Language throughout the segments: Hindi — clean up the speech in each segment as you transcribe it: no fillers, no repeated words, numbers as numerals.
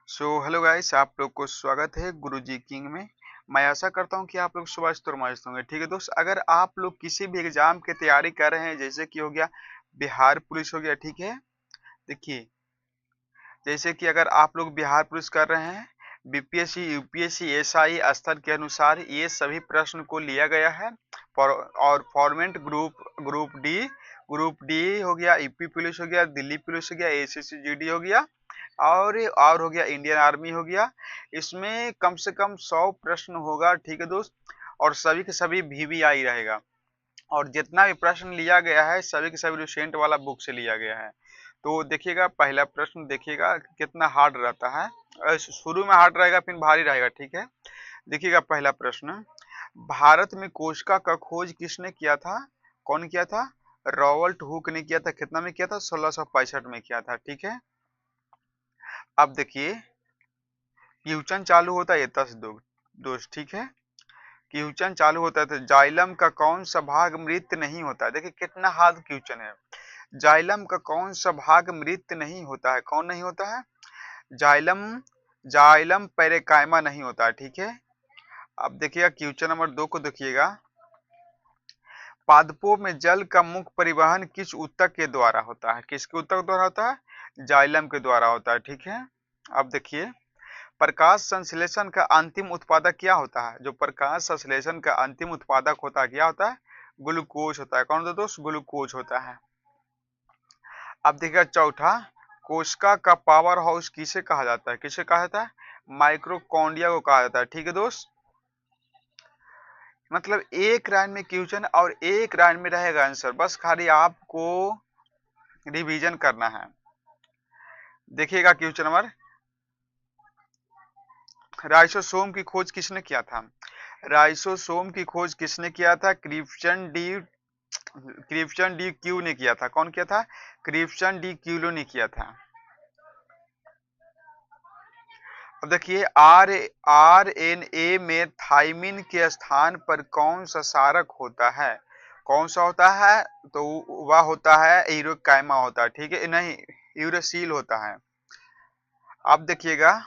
हेलो गाइस, आप लोग को स्वागत है गुरुजी किंग में। मैं आशा करता हूं कि आप लोग स्वस्थ और मस्त होंगे। ठीक है दोस्त, अगर आप लोग किसी भी एग्जाम की तैयारी कर रहे हैं, जैसे कि हो गया बिहार पुलिस हो गया, ठीक है। देखिए, जैसे कि अगर आप लोग बिहार पुलिस कर रहे हैं, बीपीएससी यूपीएससी एसआई स्तर के अनुसार ये सभी प्रश्न को लिया गया है। और फॉर्मेट ग्रुप डी हो गया, यूपी पुलिस हो गया, दिल्ली पुलिस हो गया, एसएससी जीडी हो गया, और हो गया इंडियन आर्मी हो गया। इसमें कम से कम 100 प्रश्न होगा, ठीक है दोस्त। और सभी के सभी वीवीआई रहेगा। और जितना भी प्रश्न लिया गया है, सभी के सभी रिसेंट वाला बुक से लिया गया है। तो देखिएगा, पहला प्रश्न देखिएगा कितना हार्ड रहता है। शुरू में हार्ड रहेगा, फिर भारी रहेगा, ठीक है। देखिएगा पहला प्रश्न, भारत में कोशिका का खोज किसने किया था? कौन किया था? रॉबर्ट हुक ने किया था। कितना में किया था? 1665 में किया था, ठीक है। अब देखिए, क्वेश्चन चालू होता है 10 दोस्त, ठीक है। क्वेश्चन चालू होता है तो जाइलम का कौन सा भाग मृत नहीं होता है? देखिए कितना हार्ड क्वेश्चन है। जाइलम का कौन सा भाग मृत नहीं होता है? कौन नहीं होता है? जाइलम जाइलम पेरेकाइमा नहीं होता है, ठीक है। अब देखिएगा क्वेश्चन नंबर 2 को देखिएगा। पादपों में जल का मुख्य परिवहन किस ऊतक के द्वारा होता है? किसके ऊतक द्वारा होता है? जाइलम के द्वारा होता है, ठीक है। अब देखिए, प्रकाश संश्लेषण का अंतिम उत्पादक क्या होता है? जो प्रकाश संश्लेषण का अंतिम उत्पादक होता है, क्या होता है? ग्लूकोज होता है। कौन होता है दोस्त? ग्लूकोज होता है। अब देखिएगा चौथा, कोशिका का पावर हाउस किसे कहा जाता है? किसे कहा जाता है? माइक्रोकॉन्ड्रिया को कहा जाता है, ठीक है दोस्त। मतलब एक लाइन में क्वेश्चन और एक लाइन में रहेगा आंसर, बस खाली आपको रिवीजन करना है। देखिएगा क्वेश्चन नंबर, राइसोसोम की खोज किसने किया था? राइसोसोम की खोज किसने किया था? क्रिप्शन डी क्यू ने किया था। कौन किया था? क्रिप्शन डी क्यूलो ने किया था। अब देखिए, आर आर एन ए में थाइमिन के स्थान पर कौन सा क्षारक होता है? कौन सा होता है? तो वह होता है यूरोकाइमा होता है, ठीक है। नहीं, यूरोसिल होता है। अब देखिएगा,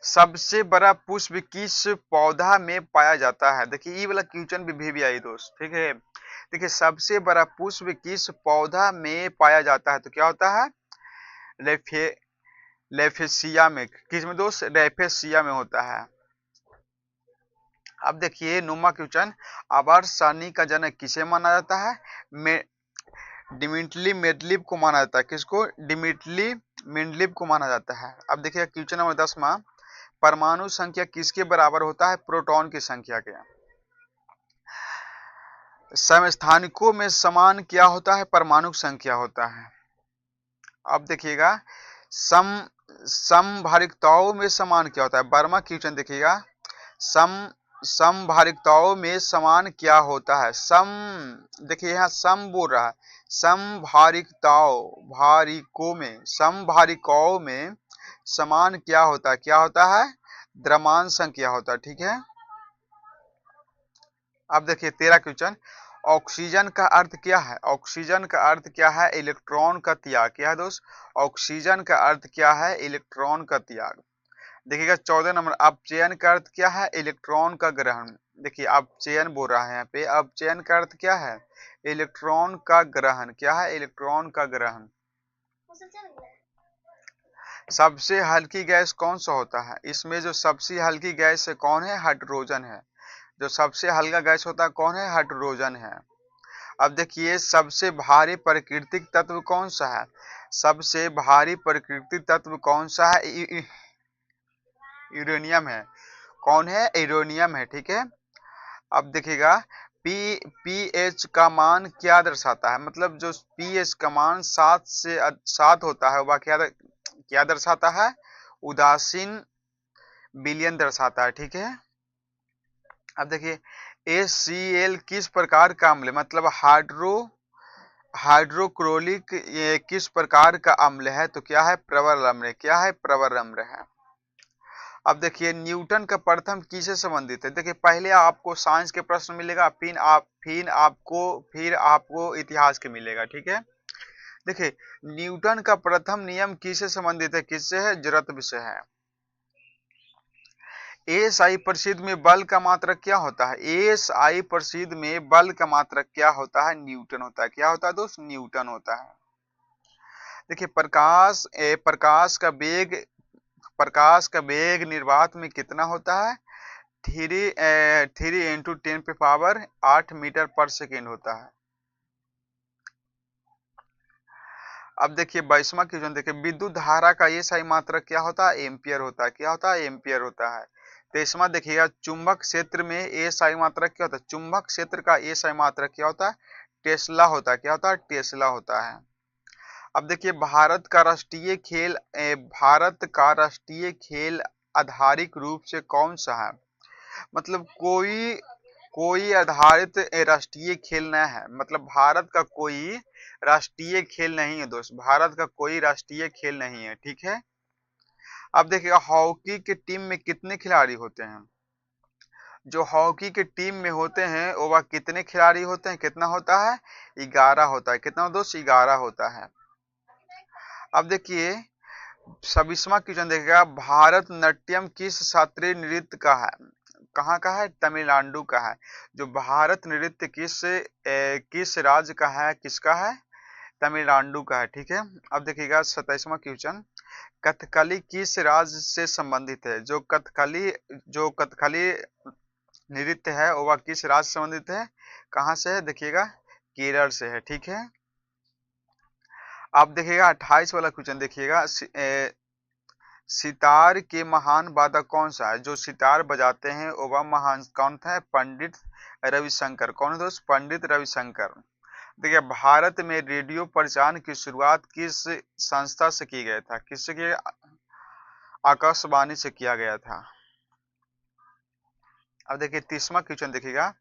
सबसे बड़ा पुष्प किस पौधा में पाया जाता है? देखिए ये वाला क्वेश्चन भी आई दोस्त, ठीक है। देखिए, सबसे बड़ा पुष्प किस पौधा में पाया जाता है? तो क्या होता है? लेफे लेफेसिया में। किस में दोस्त? रेफेसिया में होता है। अब देखिए नुमा क्वेश्चन, आवर्त सारणी का जनक किसे माना जाता है? डिमिट्री मेंडलीव को माना जाता है। किसको? डिमिट्री मेंडलीव को माना जाता है। अब देखिए क्वेश्चन नंबर 10वां, परमाणु संख्या किसके बराबर होता है? प्रोटॉन की संख्या के। समस्थानिकों में समान क्या होता है? परमाणु संख्या होता है। अब देखिएगा, सम समभारिकताओं में समान क्या होता है? 12वां क्वेश्चन देखिएगा, सम समभारिकताओं में समान क्या होता है? देखिए यहाँ सम बोल रहा है। समभारिकाओं में समान क्या होता है? क्या होता है? द्रव्यमान संख्या होता है, ठीक है। अब देखिए 13 क्वेश्चन, ऑक्सीजन का अर्थ क्या है? ऑक्सीजन का अर्थ क्या है? इलेक्ट्रॉन का त्याग। क्या है दोस्त? ऑक्सीजन का अर्थ क्या है? इलेक्ट्रॉन का त्याग। देखिएगा 14 नंबर, अपचयन का अर्थ क्या है? इलेक्ट्रॉन का ग्रहण। देखिए अपचयन बोल रहा है यहाँ पे, अपचयन का अर्थ क्या है? इलेक्ट्रॉन का ग्रहण। क्या है? इलेक्ट्रॉन का ग्रहण। सबसे हल्की गैस कौन सा होता है? इसमें जो सबसे हल्की गैस है कौन है? हाइड्रोजन है। जो सबसे हल्का गैस होता है कौन है? हाइड्रोजन है। अब देखिए, सबसे भारी प्राकृतिक तत्व कौन सा है? सबसे भारी प्राकृतिक तत्व कौन सा है? यूरेनियम है। कौन है? यूरेनियम है, ठीक है। अब देखिएगा, पीएच का मान क्या दर्शाता है? मतलब जो पीएच का मान 7 होता है, वह क्या दर्शाता है? उदासीन विलयन दर्शाता है, ठीक है। अब देखिए, HCl किस प्रकार का अम्ल है? मतलब हाइड्रोक्लोरिक, ये किस प्रकार का अम्ल है? तो क्या है? प्रवर अम्ल। क्या है? प्रवर अम्ल है। अब देखिए, न्यूटन का प्रथम किससे संबंधित है? देखिए पहले आपको साइंस के प्रश्न मिलेगा, फिर आपको इतिहास के मिलेगा, ठीक है। देखिए, न्यूटन का प्रथम नियम किससे संबंधित है, किससे है, जड़त्व से है। एएसआई परिषद में बल का मात्रक क्या होता है, एएसआई परिषद में बल का मात्रक क्या होता है, न्यूटन होता है। क्या होता है दोस्त, न्यूटन होता है। देखिए, प्रकाश का वेग निर्वात में कितना होता है, 3 × 10⁸ मीटर पर सेकेंड होता है। अब देखिए 22वां क्वेश्चन, देखिए विद्युत धारा का एसआई मात्रक क्या होता है, एम्पियर होता है। क्या होता है, एम्पियर होता है। 23वां देखिएगा, चुंबक क्षेत्र में एसआई मात्रक क्या होता है, चुंबक क्षेत्र का एसआई मात्रक क्या होता है, टेस्ला होता है। क्या होता है, टेस्ला होता है। अब देखिए, भारत का राष्ट्रीय खेल आधारिक रूप से कौन सा है, मतलब कोई कोई आधारित राष्ट्रीय खेल न है, मतलब भारत का कोई राष्ट्रीय खेल नहीं है दोस्त, भारत का कोई राष्ट्रीय खेल नहीं है, ठीक है। अब देखिएगा, हॉकी के टीम में कितने खिलाड़ी होते हैं, जो हॉकी के टीम में होते हैं वो वह कितने खिलाड़ी होते हैं, कितना होता है, 11 होता है। कितना दोस्त, 11 होता है। अब देखिए 26वां क्वेश्चन देखिएगा, भारत नाट्यम किस शास्त्रीय नृत्य का है, कहाँ का है, तमिलनाडु का है। जो भारत नृत्य किस राज्य का है, किसका है, तमिलनाडु का है, ठीक है। अब देखिएगा 27वां क्वेश्चन, कथकली किस राज्य से संबंधित है, जो कथकली नृत्य है वह किस राज्य से संबंधित है, कहाँ से है, देखिएगा केरल से है, ठीक है। अब देखिएगा 28 वाला क्वेश्चन देखिएगा, सितार के महान वादक कौन सा है, जो सितार बजाते हैं वह महान कौन था, पंडित रविशंकर। कौन है दोस्त, पंडित रविशंकर। देखिए, भारत में रेडियो प्रसारण की शुरुआत किस संस्था से की गया था, किससे किया, आकाशवाणी से किया गया था। अब देखिए 30वां क्वेश्चन देखिएगा,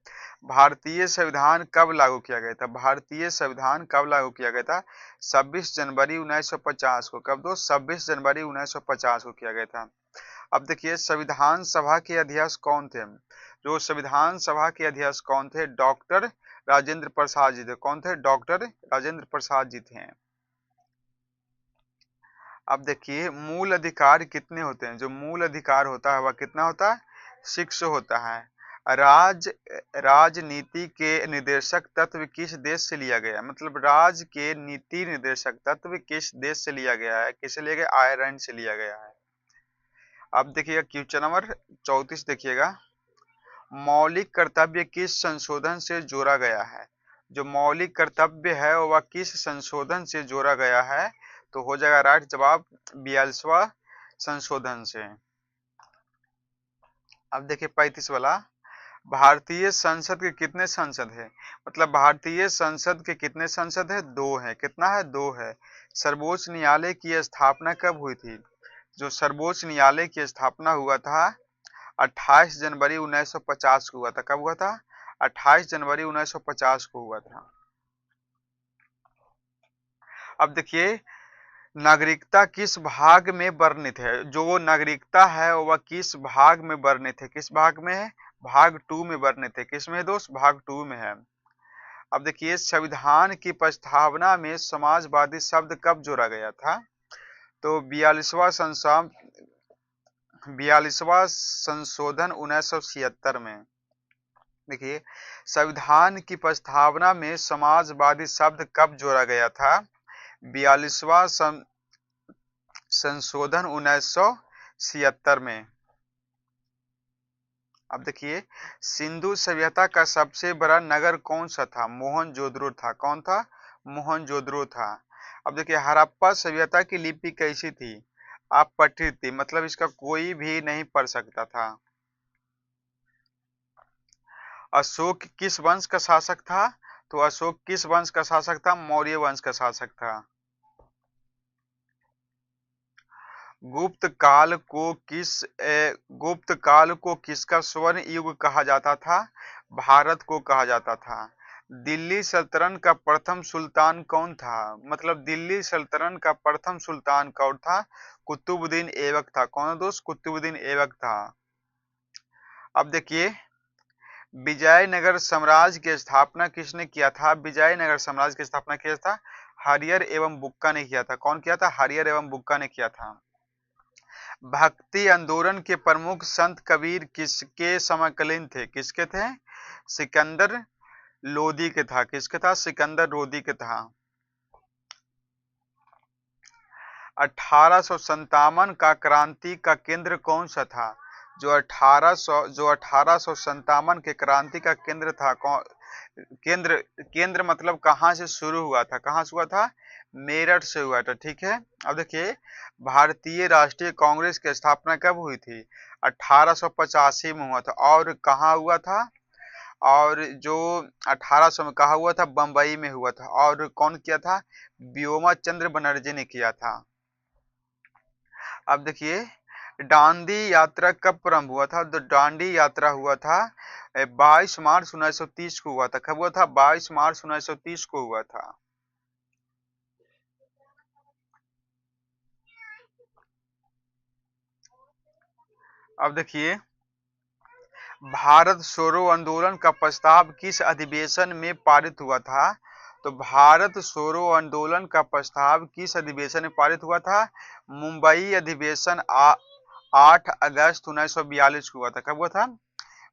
भारतीय संविधान कब लागू किया गया था, भारतीय संविधान कब लागू किया गया था, 26 जनवरी 1950 को। कब दोस्त, 26 जनवरी 1950 को किया गया था। अब देखिए, संविधान सभा के अध्यक्ष कौन थे, जो संविधान सभा के अध्यक्ष कौन थे, डॉक्टर राजेंद्र प्रसाद जी थे। कौन थे, डॉक्टर राजेंद्र प्रसाद जी थे। अब देखिए, मूल अधिकार कितने होते हैं, जो मूल अधिकार होता है वह कितना होता है, 6 होता है। राज राजनीति के निर्देशक तत्व किस देश से लिया गया, मतलब राज के नीति निर्देशक तत्व किस देश से लिया गया है, किससे लिया गया, आयरलैंड से लिया गया है। अब देखिएगा क्वेश्चन नंबर 34 देखिएगा, मौलिक कर्तव्य किस संशोधन से जोड़ा गया है, जो मौलिक कर्तव्य है वह किस संशोधन से जोड़ा गया है, तो हो जाएगा राइट जवाब 42वां संशोधन से। अब देखिए 35 वाला, भारतीय संसद के कितने संसद है, मतलब भारतीय संसद के कितने संसद है, 2 है। कितना है, 2 है। सर्वोच्च न्यायालय की स्थापना कब हुई थी, जो सर्वोच्च न्यायालय की स्थापना हुआ था 28 जनवरी 1950 को हुआ था। कब हुआ था, 28 जनवरी 1950 को हुआ था। अब देखिए, नागरिकता किस भाग में वर्णित है, जो नागरिकता है वह किस भाग में वर्णित है, किस भाग में है, भाग 2 में वर्णित है। किस में दोस्त, भाग 2 में है। अब देखिए, संविधान की प्रस्तावना में समाजवादी शब्द कब जोड़ा गया था, तो 42वां संशोधन 1976 में। देखिए, संविधान की प्रस्तावना में समाजवादी शब्द कब जोड़ा गया था, 42वां संशोधन 1976 में। अब देखिए, सिंधु सभ्यता का सबसे बड़ा नगर कौन सा था, मोहनजोदड़ो था। कौन था, मोहनजोदड़ो था। अब देखिए, हड़प्पा सभ्यता की लिपि कैसी थी, अपठित थी, मतलब इसका कोई भी नहीं पढ़ सकता था। अशोक किस वंश का शासक था, तो अशोक किस वंश का शासक था, मौर्य वंश का शासक था। गुप्त काल को किसका स्वर्ण युग कहा जाता था, भारत को कहा जाता था। दिल्ली सल्तनत का प्रथम सुल्तान कौन था, मतलब दिल्ली सल्तनत का प्रथम सुल्तान कौन था, कुतुबुद्दीन ऐबक था। कौन है दोस्त, कुतुबुद्दीन ऐबक था। अब देखिए, विजयनगर साम्राज्य की स्थापना किसने किया था, विजयनगर साम्राज्य की स्थापना किया था हरियर एवं बुक्का ने किया था। कौन किया था? हरियर एवं बुक्का ने किया था। भक्ति आंदोलन के प्रमुख संत कबीर किसके समकालीन थे? किसके थे? सिकंदर लोदी के था। किसके था? सिकंदर लोदी के था। 1857 का क्रांति का केंद्र कौन सा था? जो 1857 के क्रांति का केंद्र था, केंद्र केंद्र मतलब कहां से शुरू हुआ था? कहां से हुआ था? मेरठ से हुआ था। ठीक है। अब देखिए, भारतीय राष्ट्रीय कांग्रेस की स्थापना कब हुई थी? 1885 में हुआ था। और कहाँ हुआ था? और जो 1800 में कहा हुआ था? बंबई में हुआ था। और कौन किया था? व्योमा चंद्र बनर्जी ने किया था। अब देखिए, दांडी यात्रा कब प्रारंभ हुआ था? तो दांडी यात्रा हुआ था 22 मार्च 1930 को हुआ था। कब हुआ था? 22 मार्च 1930 को हुआ था। अब देखिए, भारत छोड़ो आंदोलन का प्रस्ताव किस अधिवेशन में पारित हुआ था? तो भारत छोड़ो आंदोलन का प्रस्ताव किस अधिवेशन में पारित हुआ था? मुंबई अधिवेशन 8 अगस्त 1942 को हुआ था। कब हुआ था?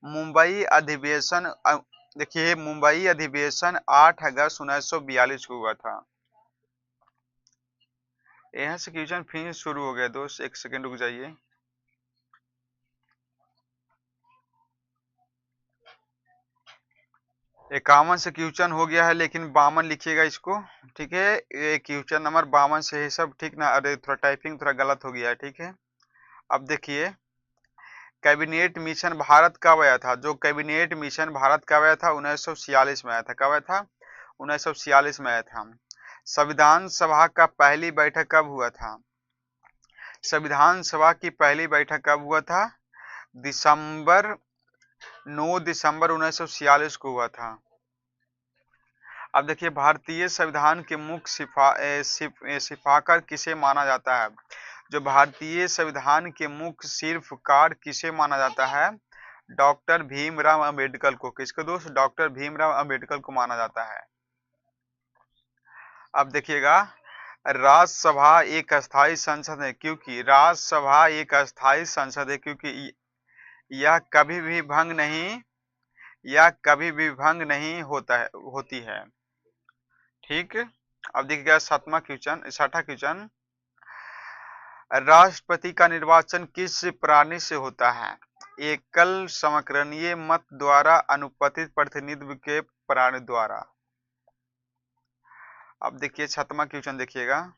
मुंबई अधिवेशन देखिए, मुंबई अधिवेशन 8 अगस्त 1942 को हुआ था। यहाँ से क्वेश्चन फिर शुरू हो गया दोस्त, एक सेकंड रुक जाइए। इक्यावन से क्वेश्चन हो गया है, लेकिन 52 लिखिएगा इसको। ठीक है, ये क्वेश्चन नंबर 52 से है सब। ठीक ना? अरे थोड़ा टाइपिंग थोड़ा गलत हो गया है। ठीक है। अब देखिए, कैबिनेट मिशन भारत कब आया था? जो कैबिनेट मिशन भारत कब आया था? 1946 में आया था। कब आया था? 1946 में आया था। संविधान सभा का पहली बैठक कब हुआ था? संविधान सभा की पहली बैठक कब हुआ था? दिसंबर 9 दिसंबर 1946 को हुआ था। अब देखिए, भारतीय संविधान के मुख्य सिफाकर किसे माना जाता है? जो भारतीय संविधान के मुख्य सिर्फकार किसे माना जाता है? डॉक्टर भीमराव अंबेडकर को। किसको दोस्त? डॉक्टर भीमराव अंबेडकर को माना जाता है। अब देखिएगा, राज्यसभा एक अस्थायी संसद है क्योंकि राज्यसभा एक अस्थायी संसद है क्योंकि यह कभी भी भंग नहीं यह कभी भी भंग नहीं होती है। ठीक। अब देखिएगा, सातवां क्वेश्चन, छठा क्वेश्चन, राष्ट्रपति का निर्वाचन किस प्रणाली से होता है? एकल समकरणीय मत द्वारा, अनुपातिक प्रतिनिधित्व के प्रणाली द्वारा। अब देखिए, छठवां क्वेश्चन देखिएगा,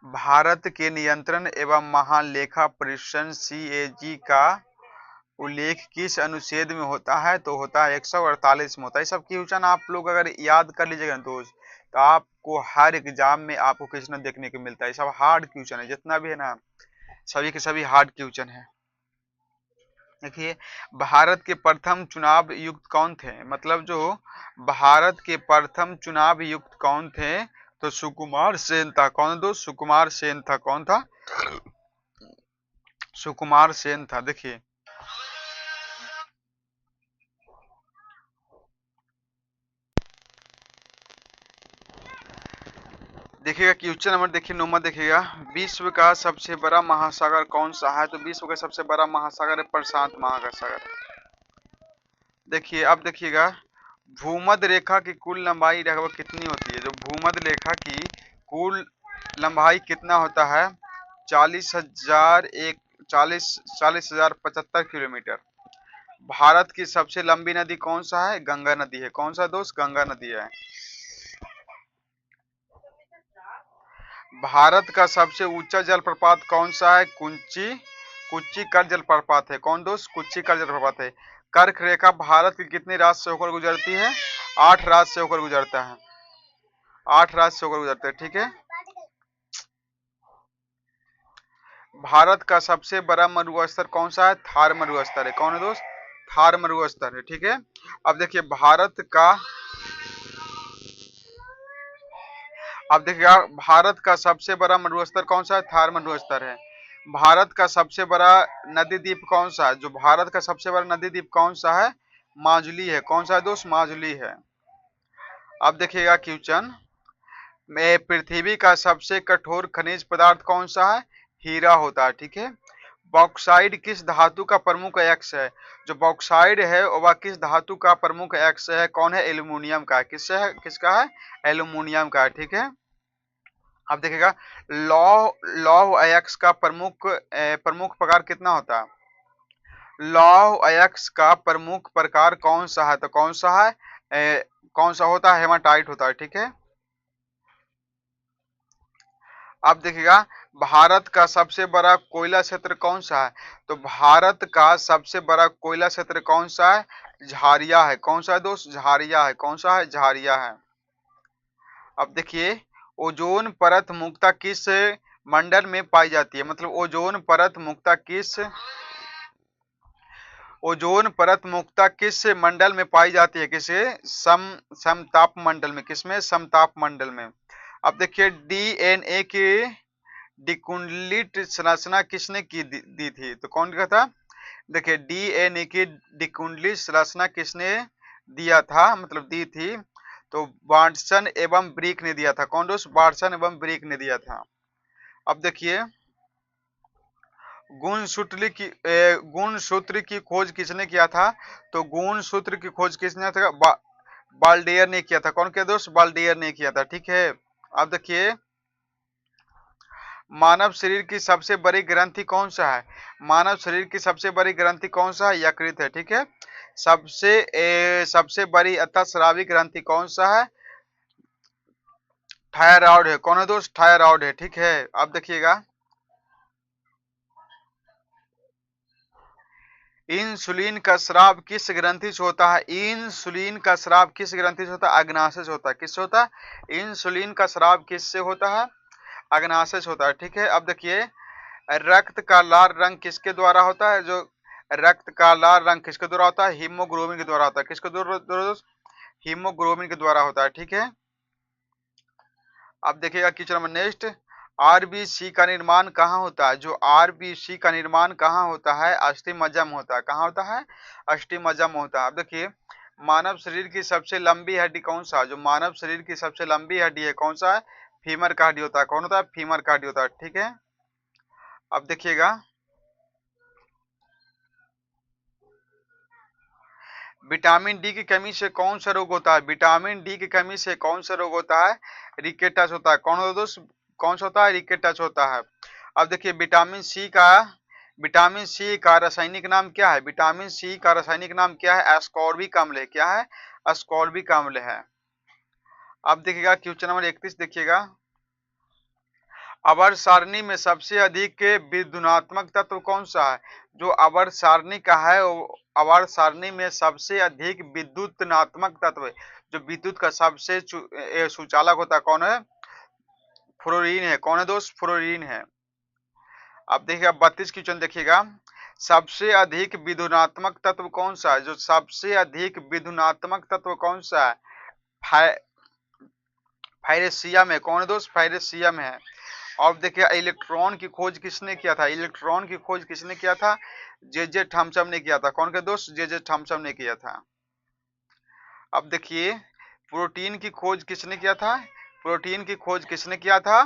भारत के नियंत्रण एवं महालेखा परीक्षण CAG का उल्लेख किस अनुच्छेद में होता है? तो होता है 148 में होता है। सब क्वेश्चन आप लोग अगर याद कर लीजिएगा दोस्त, तो आपको हर एग्जाम में आपको क्वेश्चन देखने को मिलता है। सब हार्ड क्वेश्चन है, जितना भी है ना, सभी के सभी हार्ड क्वेश्चन है। देखिए, भारत के प्रथम चुनाव युक्त कौन थे? मतलब जो भारत के प्रथम चुनाव युक्त कौन थे? तो सुकुमार सेन था। कौन दोस्त? सुकुमार सेन था। कौन था? सुकुमार सेन था। देखिए, देखिएगा क्वेश्चन नंबर, देखिए नंबर देखिएगा, विश्व का सबसे बड़ा महासागर कौन सा है? तो विश्व का सबसे बड़ा महासागर है प्रशांत महासागर। देखिए, अब देखिएगा, भूमध्य रेखा की कुल लंबाई लगभग कितनी होती है? जो भूमध्य रेखा की कुल लंबाई कितना होता है? 40,075 किलोमीटर। भारत की सबसे लंबी नदी कौन सा है? गंगा नदी है। कौन सा दोस्त? गंगा नदी है। भारत का सबसे ऊंचा जलप्रपात कौन सा है? कुच्ची कर जलप्रपात है। कौन दोस्त? कुच्ची कर जलप्रपात है। कर्क रेखा भारत के कितने राज्य से होकर गुजरती है? 8 राज्य से होकर गुजरता है। 8 राज्य से होकर गुजरता है। ठीक है। भारत का सबसे बड़ा मरुस्थल कौन सा है? थार मरुस्थल है। कौन है दोस्त? थार मरुस्थल है। ठीक है। अब देखिए, अब देखिएगा, भारत का सबसे बड़ा मरुस्थल कौन सा है? थार मरुस्थल है। भारत का सबसे बड़ा नदी द्वीप कौन सा है? जो भारत का सबसे बड़ा नदी द्वीप कौन सा है? माजुली है। कौन सा है दोस्त? माजुली है। अब देखिएगा क्वेश्चन, में पृथ्वी का सबसे कठोर खनिज पदार्थ कौन सा है? हीरा होता है, ठीक है। बॉक्साइड किस धातु का प्रमुख एक्स है? जो बॉक्साइड है वह किस धातु का प्रमुख एक्स है? कौन है? एल्यूमिनियम का है। किससे है? किसका है? एल्यूमिनियम का है, ठीक है। अब देखिएगा, लौह लौह अयस्क का प्रमुख प्रकार कितना होता है? लौह अयस्क का प्रमुख प्रकार कौन सा है? तो कौन सा है? कौन सा होता है? हेमाटाइट होता है, ठीक है। अब देखिएगा, भारत का सबसे बड़ा कोयला क्षेत्र कौन सा है? तो भारत का सबसे बड़ा कोयला क्षेत्र कौन सा है? झारिया है। कौन सा है दोस्त? झारिया है। कौन सा है? झारिया है। अब देखिए, ओजोन परत मुख्यतः किस मंडल में पाई जाती है? मतलब ओजोन परत मुख्यतः किस मंडल में पाई जाती है? किसे? समताप मंडल में। किसमें? समताप मंडल में। अब देखिए, डीएनए की डिकुंडलित संरचना किसने दी थी? तो कौन का था? देखिए, डीएनए की डिकुंडलित संरचना किसने दिया था, मतलब दी थी? तो वाटसन एवं ब्रिक ने दिया था। कौन दोस्त? वाटसन एवं ब्रिक ने दिया था। अब देखिए, गुणसूत्र की खोज किसने किया था? तो गुणसूत्र की खोज किसने था? बाल्डेयर ने किया था। कौन किया दोस्त? बाल्डेयर ने किया था, ठीक है। अब देखिए, मानव शरीर की सबसे बड़ी ग्रंथि कौन सा है? मानव शरीर की सबसे बड़ी ग्रंथि कौन सा है? यकृत है, ठीक है। सबसे बड़ी अतःस्रावी ग्रंथि कौन सा है? थायराइड है। कौन है दोस्त? थायराइड है, ठीक है। अब देखिएगा, इंसुलिन का स्राव किस ग्रंथि से होता है? इंसुलिन का स्राव किस ग्रंथि से होता है? अग्नाशय से होता है। किससे होता है? इंसुलिन का स्राव किससे होता है? अग्नाशय से होता है, ठीक है। अब देखिए, रक्त का लाल रंग किसके द्वारा होता है? जो रक्त का लाल रंग किसके द्वारा होता है? हीमोग्लोबिन के द्वारा होता है। किसके द्वारा? हीमोग्लोबिन के द्वारा होता है, ठीक है। अब देखिएगा, क्वेश्चन नंबर नेक्स्ट, आरबीसी का निर्माण कहाँ होता है? जो आरबीसी का निर्माण कहाँ होता है? अस्थिमज्जा में होता है। कहाँ होता है? अस्थिमज्जा में होता है। अब देखिए, मानव शरीर की सबसे लंबी हड्डी कौन सा है? जो मानव शरीर की सबसे लंबी हड्डी है, कौन सा है? फीमर का हड्डी होता है। कौन होता है? फीमर का हड्डी होता है, ठीक है। अब देखिएगा, विटामिन डी की कमी से कौन सा रोग होता है? विटामिन डी की कमी से कौन सा रोग होता है? रिकेटस होता है। कौन होता है दोस्त? कौन सा होता है? रिकेटस होता है। अब देखिए, विटामिन सी का रासायनिक नाम क्या है? विटामिन सी का रासायनिक नाम क्या है? एस्कॉर्बिक अम्ल है। क्या है? एस्कॉर्बिक अम्ल है। अब देखिएगा, क्वेश्चन नंबर 31 देखिएगा, आवर्त सारणी में सबसे अधिक विद्युनात्मक तत्व कौन सा है? जो आवर्त सारणी का है, आवर्त सारणी में सबसे अधिक विद्युतनात्मक तत्व है, जो विद्युत का सबसे सुचालक होता है, कौन है? फ्लोरीन है। कौन है दोस्त? फ्लोरीन है। अब देखिएगा, 32 क्वेश्चन देखिएगा, सबसे अधिक विद्युनात्मक तत्व कौन सा है? जो सबसे अधिक विद्युनात्मक तत्व कौन सा है? फायरेसियम है। कौन है दोस्त? फायरेसियम है। अब देखिए, इलेक्ट्रॉन की खोज किसने किया था? इलेक्ट्रॉन की खोज किसने किया था? जे जे थॉमसन ने किया था। कौन के दोस्त? जे जे थॉमसन ने किया था। अब देखिए, प्रोटीन की खोज किसने किया था? प्रोटीन की खोज किसने किया था?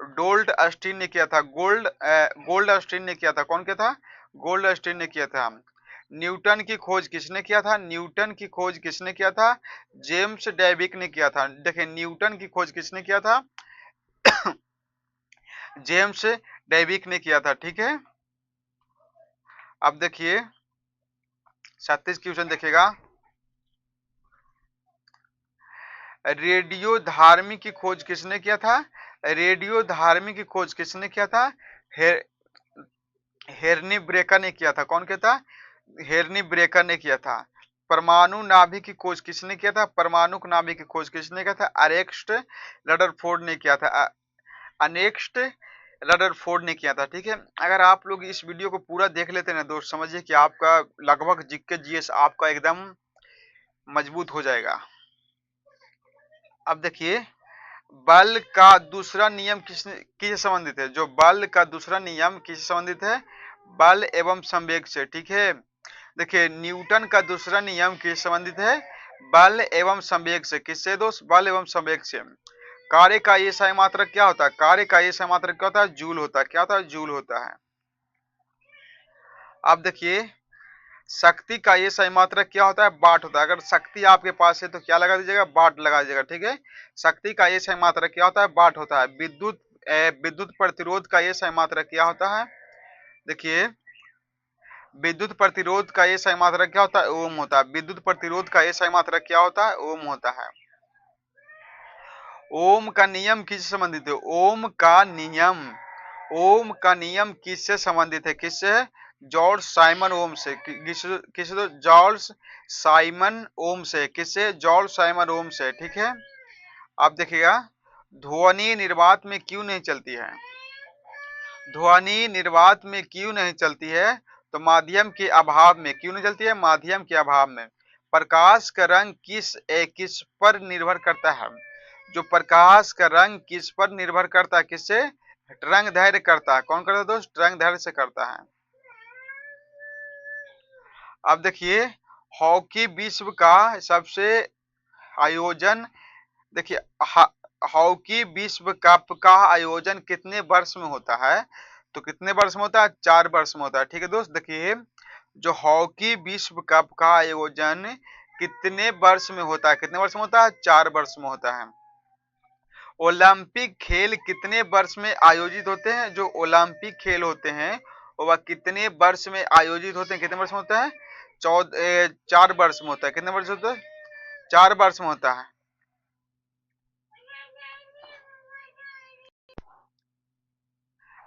गोल्ड अस्टीन ने किया था। गोल्ड अस्टीन ने किया था। कौन किया था? गोल्ड अस्टीन ने किया था। न्यूटन की खोज किसने किया था? न्यूटन की खोज किसने किया था? जेम्स डैविक ने किया था। देखिए, न्यूटन की खोज किसने किया था? जेम्स डैविक ने किया था, ठीक है। अब देखिए, 37 क्वेश्चन देखिएगा, रेडियो धार्मी की खोज किसने किया था? रेडियो धार्मी की खोज किसने किया था? हेरनी ब्रेकर ने किया था। कौन किया था? हेरनी ब्रेकर ने किया था। परमाणु नाभि की खोज किसने किया था? परमाणु नाभि की खोज किसने किया था? अरेक्स्ट रदरफोर्ड ने किया था। अनेक्स्ट रदरफोर्ड ने किया था, ठीक है। अगर आप लोग इस वीडियो को पूरा देख लेते हैं ना दोस्त, समझिए कि आपका लगभग जीके जीएस आपका एकदम मजबूत हो जाएगा। अब देखिए, बल का दूसरा नियम किससे संबंधित है? जो बल का दूसरा नियम किससे संबंधित है? बल एवं संवेग से, ठीक है। देखिए, न्यूटन का दूसरा नियम किससे संबंधित है? बल एवं संवेग से। किससे दोस्त? बल एवं संवेग से। कार्य का ये सही मात्रक क्या होता है? कार्य का ये सही मात्रक क्या होता है? जूल होता है। क्या होता है? जूल होता है। अब देखिए, शक्ति का ये सही मात्रक क्या होता है? वाट होता है। अगर शक्ति आपके पास है तो क्या लगा दीजिएगा? वाट लगा दीजिएगा। ठीक है, शक्ति का ये सही मात्रक क्या होता है? वाट होता है। विद्युत प्रतिरोध का ये सही मात्रक क्या होता है? देखिए, विद्युत प्रतिरोध का ये सही मात्रक क्या होता है? ओम होता है। विद्युत प्रतिरोध का ये सही मात्रक क्या होता है? ओम होता है। ओम का नियम किससे संबंधित है? ओम का नियम किससे संबंधित है? किससे? जॉर्ज साइमन ओम से। किससे? तो जॉर्ज साइमन ओम से। किससे? जॉर्ज साइमन ओम से। ठीक है, अब देखिएगा, ध्वनि निर्वात में क्यों नहीं चलती है? ध्वनि निर्वात में क्यों नहीं चलती है? तो माध्यम के अभाव में। क्यों नहीं चलती है? माध्यम के अभाव में। प्रकाश का रंग किस पर निर्भर करता है? जो प्रकाश का रंग किस पर निर्भर करता है? किससे? रंग धैर्य करता है। कौन करता है दोस्त? रंग धैर्य से करता है। अब देखिए, हॉकी विश्व का सबसे आयोजन, देखिए, हॉकी विश्व कप का आयोजन कितने वर्ष में होता है? तो कितने वर्ष में होता है? 4 वर्ष में होता है। ठीक है दोस्त, देखिए, जो हॉकी विश्व कप का आयोजन कितने वर्ष में होता है? कितने वर्ष में होता है? 4 वर्ष में होता है। ओलंपिक खेल कितने वर्ष में आयोजित होते हैं? जो ओलंपिक खेल होते हैं वह कितने वर्ष में आयोजित होते हैं? कितने वर्ष में होता है? 4 वर्ष में होता है। कितने वर्ष होता है? 4 वर्ष में होता है।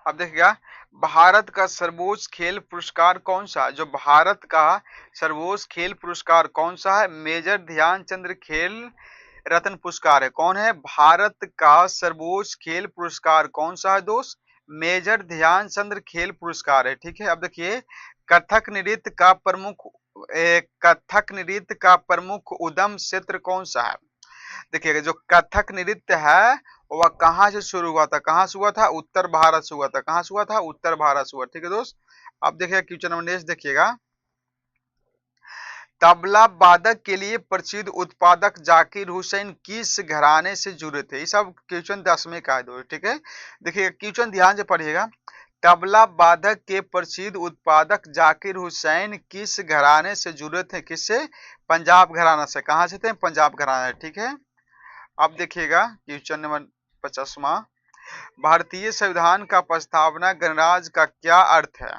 अब देखिएगा, भारत का सर्वोच्च खेल पुरस्कार कौन सा? जो भारत का सर्वोच्च खेल पुरस्कार कौन सा है? मेजर ध्यानचंद खेल रत्न पुरस्कार है। कौन है? भारत का सर्वोच्च खेल पुरस्कार कौन सा है दोस्त? मेजर ध्यानचंद खेल पुरस्कार है। ठीक है, अब देखिए, कथक नृत्य का प्रमुख कथक नृत्य का प्रमुख उद्गम क्षेत्र कौन सा है? देखिएगा, जो कथक नृत्य है वह कहाँ से शुरू हुआ था? कहाँ से हुआ था? उत्तर भारत से हुआ था। कहाँ से हुआ था? उत्तर भारत से हुआ। ठीक है दोस्त, अब देखिएगा क्वेश्चन नंबर नेक्स्ट देखिएगा, तबला वादक के लिए प्रसिद्ध उत्पादक जाकिर हुसैन किस घराने से जुड़े थे? ये सब क्वेश्चन 10वें का है दोस्त। ठीक है, देखिए क्वेश्चन ध्यान से पढ़िएगा, तबला वादक के प्रसिद्ध उत्पादक जाकिर हुसैन किस घराने से जुड़े थे? किससे? पंजाब घराना से। कहाँ से थे? पंजाब घराना। ठीक है, अब देखिएगा क्वेश्चन नंबर 50वां, भारतीय संविधान का प्रस्तावना गणराज्य का क्या अर्थ है?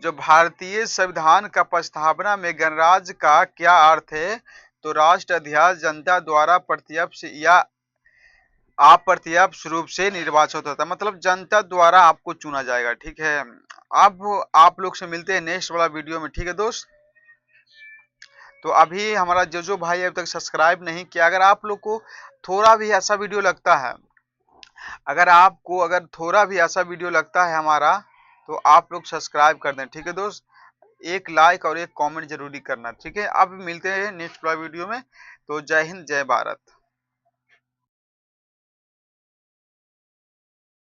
जो भारतीय संविधान का प्रस्तावना में गणराज्य का क्या अर्थ है? तो राष्ट्र अध्यक्ष जनता द्वारा प्रत्यक्ष या अप्रत्यक्ष रूप से निर्वाचित होता है, मतलब जनता द्वारा आपको चुना जाएगा। ठीक है, अब आप लोग से मिलते हैं नेक्स्ट वाला वीडियो में। ठीक है दोस्त, तो अभी हमारा जो भाई अभी तक सब्सक्राइब नहीं किया, अगर आप लोग को थोड़ा भी ऐसा वीडियो लगता है, अगर थोड़ा भी ऐसा वीडियो लगता है हमारा, तो आप लोग सब्सक्राइब कर दें। ठीक है दोस्त, एक लाइक और एक कमेंट जरूरी करना। ठीक है, अब मिलते हैं नेक्स्ट वाला वीडियो में। तो जय हिंद, जय भारत।